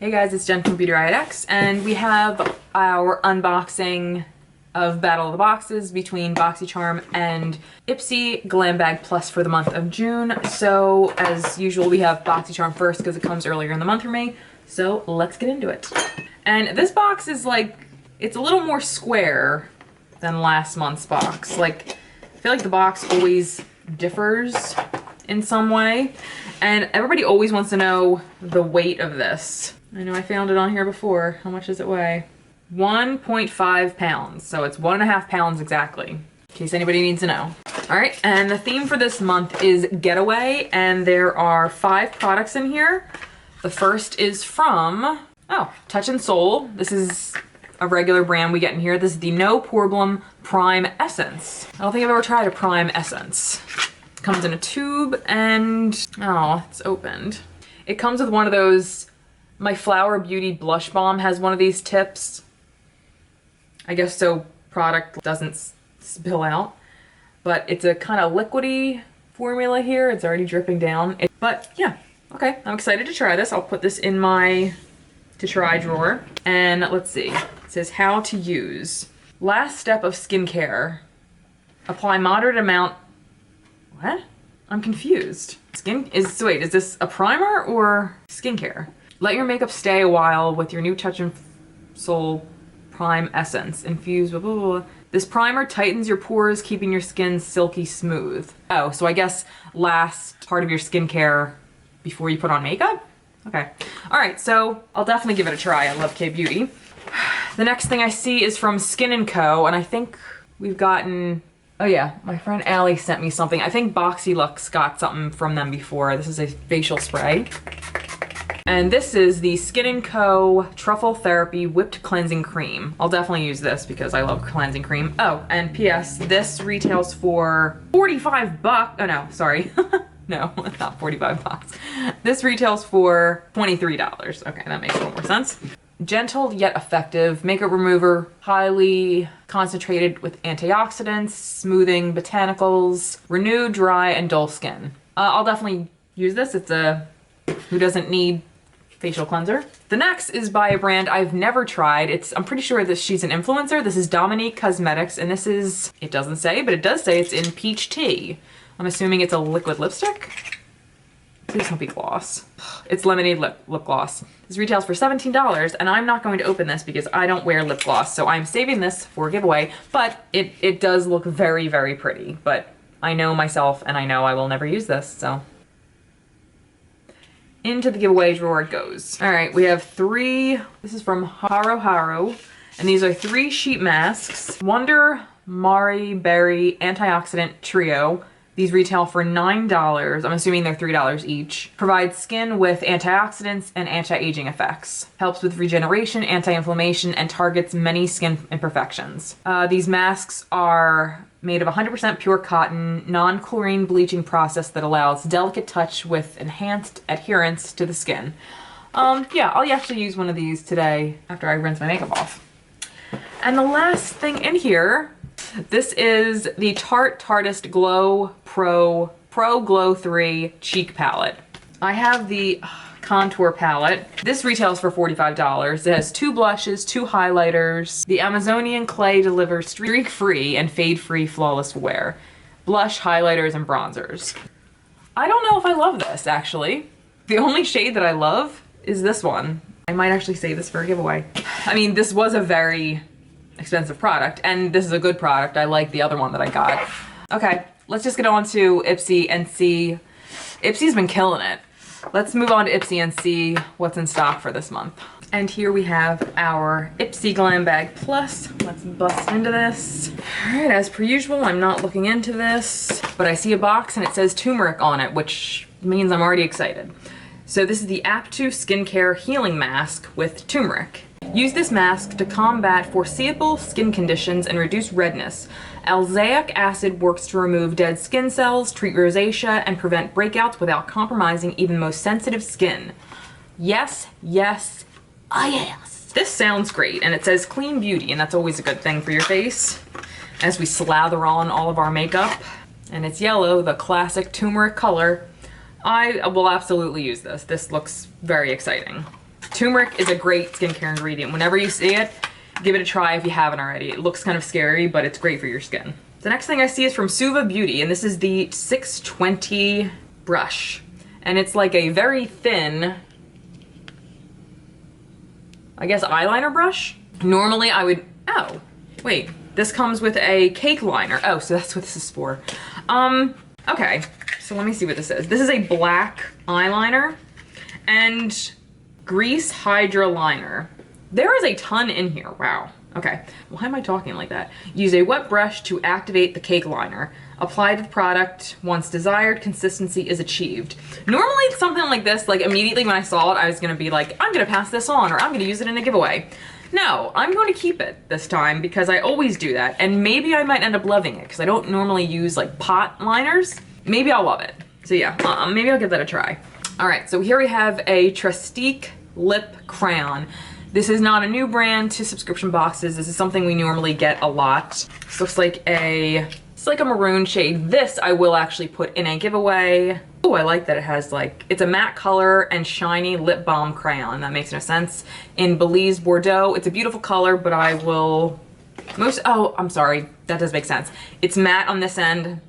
Hey guys, it's Jen from beautyriotx, and we have our unboxing of Battle of the Boxes between BoxyCharm and Ipsy Glam Bag Plus for the month of June. So as usual, we have BoxyCharm first because it comes earlier in the month for me. So let's get into it. And this box is like, it's a little more square than last month's box. Like, I feel like the box always differs in some way. And everybody always wants to know the weight of this. I know I found it on here before. How much does it weigh? 1.5 pounds. So it's 1.5 pounds exactly, in case anybody needs to know. All right, and the theme for this month is Getaway, and there are 5 products in here. The first is from, Touch and Soul. This is a regular brand we get in here. This is the No Problem Prime Essence. I don't think I've ever tried a Prime Essence. It comes in a tube and, it's opened. It comes with one of those, my Flower Beauty Blush Balm has one of these tips. I guess so product doesn't spill out. But it's a kind of liquidy formula here. It's already dripping down. But yeah, okay, I'm excited to try this. I'll put this in my to try drawer. And let's see, it says how to use. Last step of skincare. Apply moderate amount. What? I'm confused. Wait, is this a primer or skincare? Let your makeup stay a while with your new Touch and Soul Prime Essence. Infused blah, blah, blah. This primer tightens your pores, keeping your skin silky smooth. Oh, so I guess last part of your skincare before you put on makeup? Okay. All right, so I'll definitely give it a try. I love K-Beauty. The next thing I see is from Skin & Co. And I think we've gotten, oh yeah, my friend Allie sent me something. I think BoxyLuxe got something from them before. This is a facial spray. And this is the Skin & Co. Truffle Therapy Whipped Cleansing Cream. I'll definitely use this because I love cleansing cream. Oh, and P.S. this retails for 45 bucks. Oh no, sorry. No, not 45 bucks. This retails for $23. Okay, that makes a little more sense. Gentle yet effective makeup remover, highly concentrated with antioxidants, smoothing botanicals, renew dry and dull skin. I'll definitely use this. It's a who doesn't need facial cleanser. The next is by a brand I've never tried. I'm pretty sure that she's an influencer. This is Dominique Cosmetics, and this is, it doesn't say, but it does say it's in Peach Tea. I'm assuming it's a liquid lipstick. Please don't be gloss. It's lemonade lip gloss. This retails for $17, and I'm not going to open this because I don't wear lip gloss, so I'm saving this for a giveaway, but it does look very, very pretty, but I know myself, and I know I will never use this, so. Into the giveaway drawer it goes. All right, we have 3, this is from Haro, and these are 3 sheet masks. Wonder Mari Berry Antioxidant Trio. These retail for $9. I'm assuming they're $3 each. Provides skin with antioxidants and anti-aging effects. Helps with regeneration, anti-inflammation, and targets many skin imperfections. These masks are made of 100% pure cotton, non-chlorine bleaching process that allows delicate touch with enhanced adherence to the skin. Yeah, I'll actually use one of these today after I rinse my makeup off. And the last thing in here, this is the Tarte Tartist Glow Pro Glow 3 Cheek Palette. I have the contour palette. This retails for $45. It has 2 blushes, 2 highlighters. The Amazonian clay delivers streak-free and fade-free flawless wear. Blush, highlighters, and bronzers. I don't know if I love this, actually. The only shade that I love is this one. I might actually save this for a giveaway. I mean, this was a very expensive product, and this is a good product. I like the other one that I got. Okay, let's just get on to Ipsy and see. Ipsy's been killing it. Let's move on to Ipsy and see what's in stock for this month. And here we have our Ipsy Glam Bag Plus. Let's bust into this. All right, as per usual, I'm not looking into this, but I see a box and it says turmeric on it, which means I'm already excited. So this is the Aptu Skincare Healing Mask with turmeric. Use this mask to combat foreseeable skin conditions and reduce redness. Alzaic acid works to remove dead skin cells, treat rosacea, and prevent breakouts without compromising even most sensitive skin. Yes, yes, yes. This sounds great, and it says clean beauty, and that's always a good thing for your face as we slather on all of our makeup. And it's yellow, the classic turmeric color. I will absolutely use this. This looks very exciting. Turmeric is a great skincare ingredient. Whenever you see it, give it a try if you haven't already. It looks kind of scary, but it's great for your skin. The next thing I see is from Suva Beauty, and this is the 620 brush. And it's like a very thin, I guess, eyeliner brush. Normally I would, oh, wait, this comes with a cake liner. Oh, so that's what this is for. Okay, so let me see what this is. This is a black eyeliner and grease hydra liner. There is a ton in here, wow. Okay, why am I talking like that? Use a wet brush to activate the cake liner. Apply to the product once desired consistency is achieved. Normally something like this, like immediately when I saw it, I was gonna be like, I'm gonna pass this on or I'm gonna use it in a giveaway. No, I'm going to keep it this time because I always do that. And maybe I might end up loving it because I don't normally use like pot liners. Maybe I'll love it. So yeah, maybe I'll give that a try. All right, so here we have a Trestique Lip Crayon. This is not a new brand to subscription boxes. This is something we normally get a lot. This looks like it's like a maroon shade. This I will actually put in a giveaway. Oh, I like that it has like, it's a matte color and shiny lip balm crayon. That makes no sense. In Belize Bordeaux, it's a beautiful color, but I will, oh, I'm sorry, that does make sense. It's matte on this end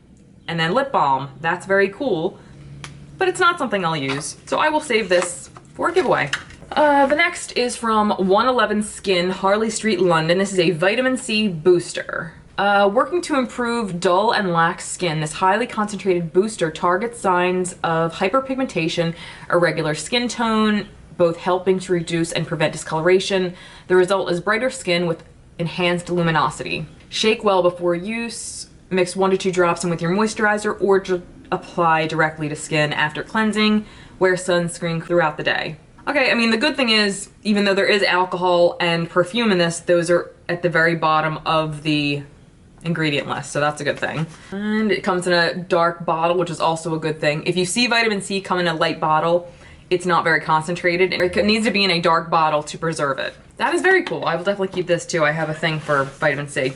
and then lip balm. That's very cool, but it's not something I'll use. So I will save this for a giveaway. The next is from 111 Skin, Harley Street, London. This is a vitamin C booster. Working to improve dull and lax skin, this highly concentrated booster targets signs of hyperpigmentation, irregular skin tone, both helping to reduce and prevent discoloration. The result is brighter skin with enhanced luminosity. Shake well before use. Mix 1 to 2 drops in with your moisturizer or apply directly to skin after cleansing. Wear sunscreen throughout the day. Okay, I mean, the good thing is, even though there is alcohol and perfume in this, those are at the very bottom of the ingredient list, so that's a good thing. And it comes in a dark bottle, which is also a good thing. If you see vitamin C come in a light bottle, it's not very concentrated. It needs to be in a dark bottle to preserve it. That is very cool. I will definitely keep this too. I have a thing for vitamin C.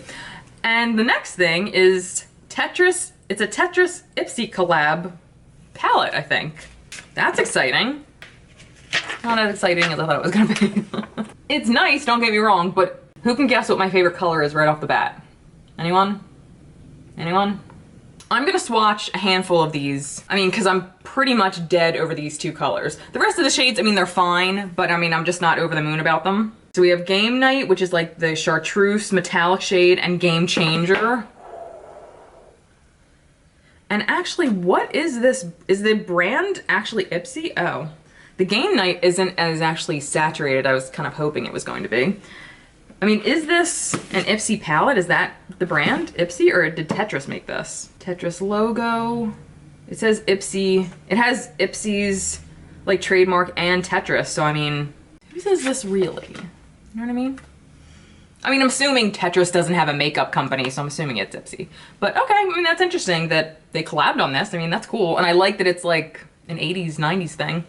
And the next thing is Tetris. It's a Tetris Ipsy collab palette, I think. That's exciting. Not as exciting as I thought it was gonna be. It's nice, don't get me wrong, but who can guess what my favorite color is right off the bat? Anyone? Anyone? I'm gonna swatch a handful of these. I mean, because I'm pretty much dead over these two colors. The rest of the shades, I mean, they're fine, but I mean, I'm just not over the moon about them. So we have Game Night, which is like the chartreuse metallic shade, and Game Changer. And actually, what is this? Is the brand actually Ipsy? Oh. The Game Night isn't as actually saturated. I was kind of hoping it was going to be. I mean, is this an Ipsy palette? Is that the brand, Ipsy, or did Tetris make this? Tetris logo. It says Ipsy. It has Ipsy's like trademark and Tetris, so I mean, who says this really? You know what I mean? I mean, I'm assuming Tetris doesn't have a makeup company, so I'm assuming it's Ipsy. But okay, I mean, that's interesting that they collabed on this. I mean, that's cool. And I like that it's like an 80s, 90s thing.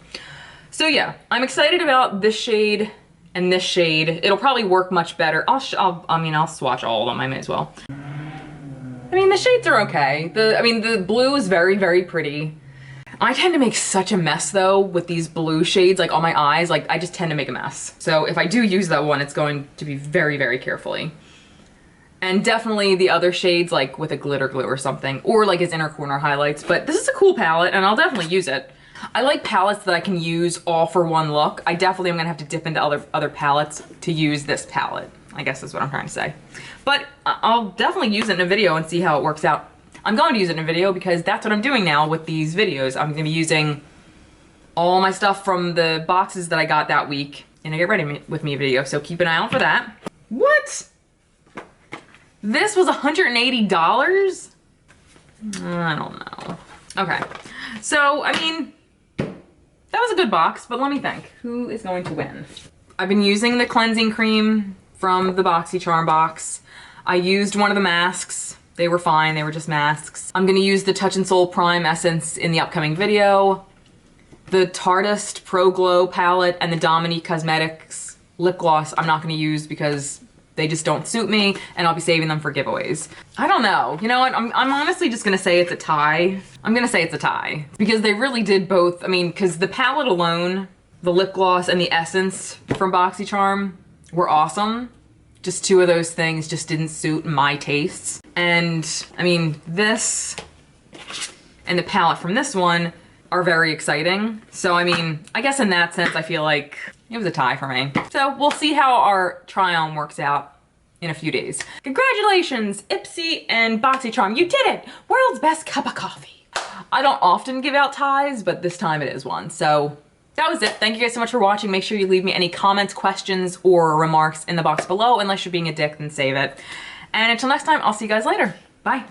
So yeah, I'm excited about this shade and this shade. It'll probably work much better. I'll swatch all of them, I may as well. I mean, the shades are okay. The blue is very, very pretty. I tend to make such a mess though with these blue shades, like on my eyes, like I just tend to make a mess. So if I do use that one, it's going to be very, very carefully. And definitely the other shades like with a glitter glue or something, or like as inner corner highlights, but this is a cool palette and I'll definitely use it. I like palettes that I can use all for one look. I definitely am gonna have to dip into other palettes to use this palette. I guess that's what I'm trying to say. But I'll definitely use it in a video and see how it works out. I'm going to use it in a video because that's what I'm doing now with these videos. I'm gonna be using all my stuff from the boxes that I got that week in a Get Ready With Me video, so keep an eye out for that. What? This was $180? I don't know. Okay, so I mean, that was a good box, but let me think. Who is going to win? I've been using the cleansing cream from the BoxyCharm box. I used one of the masks. They were fine, they were just masks. I'm gonna use the Touch and Soul Prime Essence in the upcoming video. The Tartist Pro Glow palette and the Dominique Cosmetics lip gloss I'm not gonna use because they just don't suit me, and I'll be saving them for giveaways. I don't know. You know what? I'm honestly just gonna say it's a tie. I'm gonna say it's a tie because they really did both. I mean, because the palette alone the lip gloss and the essence from BoxyCharm were awesome. Just two of those things just didn't suit my tastes. And I mean, this and the palette from this one are very exciting. So I mean, I guess in that sense, I feel like it was a tie for me. So we'll see how our try-on works out in a few days. Congratulations, Ipsy and BoxyCharm, you did it! World's best cup of coffee. I don't often give out ties, but this time it is one. So that was it. Thank you guys so much for watching. Make sure you leave me any comments, questions, or remarks in the box below. Unless you're being a dick, then save it. And until next time, I'll see you guys later. Bye.